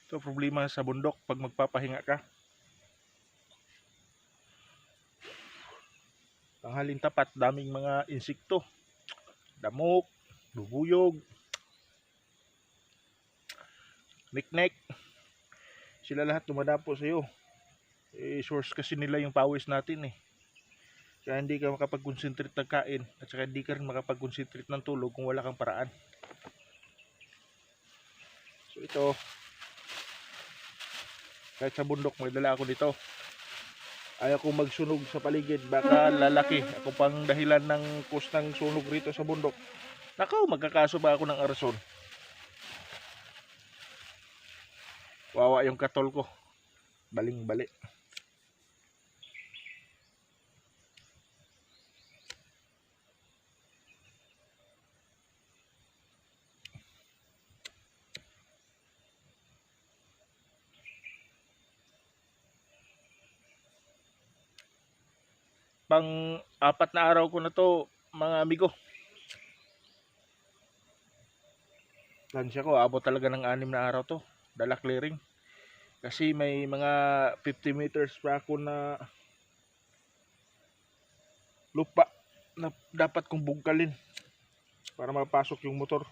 Ito problema sa bundok pag magpapahinga ka. Tanghaling tapat, daming mga insekto, damok, bubuyog, niknek. Sila lahat dumadapo sa iyo. Source kasi nila yung pawis natin eh. Kaya hindi ka makapag-concentrate ng kain at saka hindi ka rin makapag-concentrate ng tulog kung wala kang paraan. So ito, kahit sa bundok may dala ako dito. Ayaw kong magsunog sa paligid, baka lalaki ako pang dahilan ng cause ng sunog rito sa bundok. Nakaw, magkakaso ba ako ng arson? Wawa yung katol ko, baling-bali. Pang 4 na araw ko na to, mga amigo. Tansya ko, abot talaga ng 6 na araw to. Dala clearing. Kasi may mga 50 meters pa ako na lupa na dapat kong bungkalin para mapasok yung motor.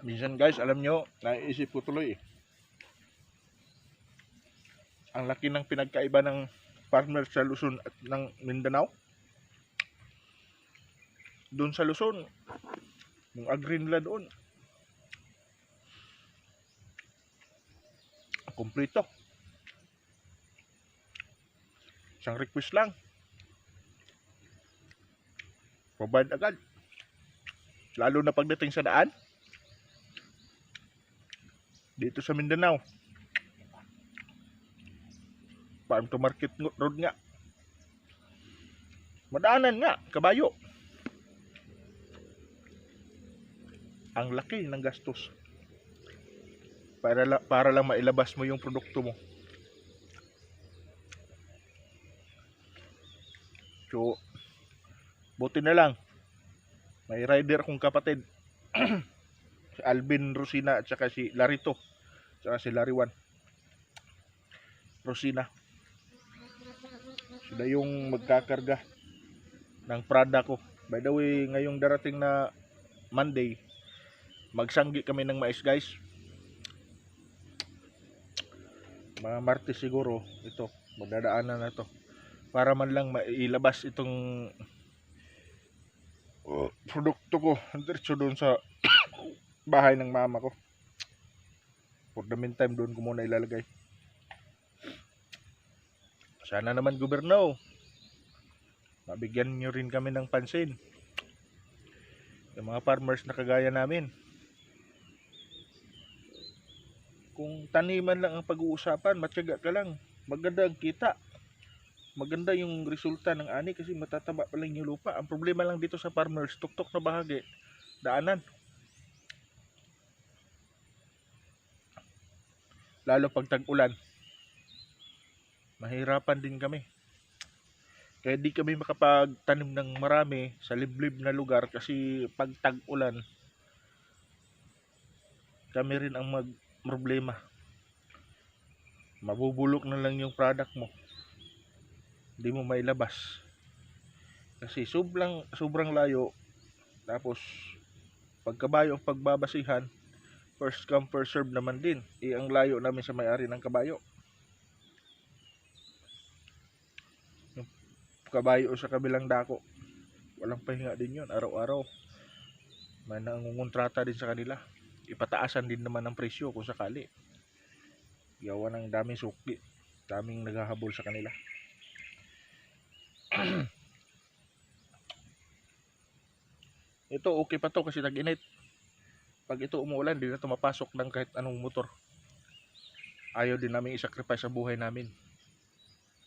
Minsan guys, alam nyo, naiisip ko tuloy ang laki ng pinagkaiba ng farmer sa Luzon at ng Mindanao. Doon sa Luzon, yung agri nila doon, kompleto. Isang request lang, provide agad. Lalo na pagdating sa daan, dito sa Mindanao, farm to market road nga, madaanan nga, kabayo. Ang laki ng gastos para lang mailabas mo yung produkto mo. So buti na lang may rider akong kapatid si Alvin Rosina at saka si Larito at saka si Lariwan Rosina. Sila yung magkakarga ng product ko. By the way, ngayong darating na Monday, magsanggi kami ng mais guys. Mga Martes siguro ito, magdadaanan na to para man lang mailabas itong produkto ko diretso doon sa bahay ng mama ko. For the meantime, doon ko muna ilalagay. Sana naman gobyerno, mabigyan nyo rin kami ng pansin. Yung mga farmers na kagaya namin. Kung taniman lang ang pag-uusapan, matyaga ka lang. Maganda ang kita. Maganda yung resulta ng ani kasi matataba pa lang yung lupa. Ang problema lang dito sa farmers, tuktok na bahagi, daanan. Lalo pag tag-ulan, mahirapan din kami. Kaya di kami makapagtanim ng marami sa liblib na lugar kasi pag tag-ulan, kami rin ang mag-problema. Mabubulok na lang yung product mo. Hindi mo mailabas. Kasi sobrang layo. Tapos pagkabayo ang pagbabasihan, first come first serve naman din. Ang layo namin sa may-ari ng kabayo. kabayo sa kabilang dako. Walang pahinga din yun, araw-araw. May nangungontrata din sa kanila. Ipataasan din naman ang presyo kung sakali. Gawa ng daming sukli, daming naghahabol sa kanila. Ito okay pa to kasi tag-init. Pag ito umuulan, di na ito mapasok ng kahit anong motor. Ayaw din namin isacrifice ang buhay namin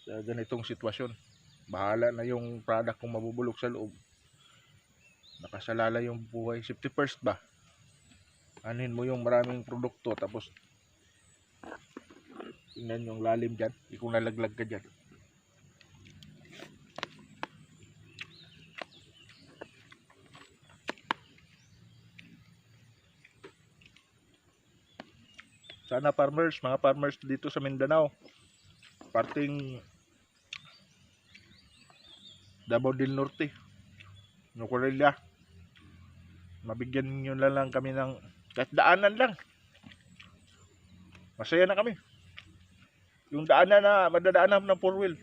sa ganitong sitwasyon. Bahala na yung product kung mabubulok sa loob. Nakasalala yung buhay. Safety first ba? Anin mo yung maraming produkto tapos tingnan yung lalim dyan. Hindi kung nalaglag ka dyan. Sana farmers, mga farmers dito sa Mindanao, parting Davao del Norte, Nukurelia, mabigyan nyo lang kami ng kahit daanan lang. Masaya na kami. Yung daanan na madadaanan ng 4-wheel.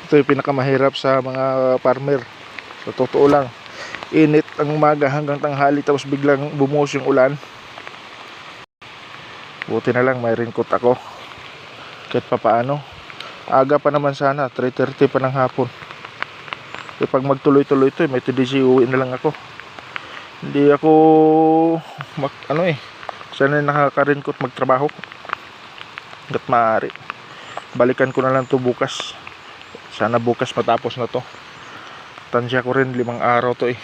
Ito yung pinakamahirap sa mga farmer. Sa totoo lang, init ang umaga hanggang tanghali tapos biglang bumuhos yung ulan. Buti na lang may raincoat ako kahit papaano. Aga pa naman sana, 3:30 pa ng hapon. E pag magtuloy-tuloy ito, may TDC uwi na lang ako. Hindi ako sana nakaka-raincoat magtrabaho hanggat maaari. Balikan ko na lang to bukas. Sana bukas matapos na to. Tansya ko rin 5 araw to eh.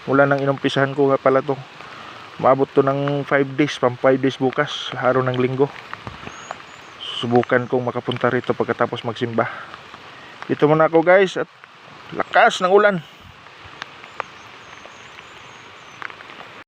Mula nang inumpisahan ko nga pala to, maabot to ng 5 days, pang 5 days bukas, araw ng linggo. Subukan kong makapunta rito pagkatapos magsimba. Dito muna ako guys, at lakas ng ulan.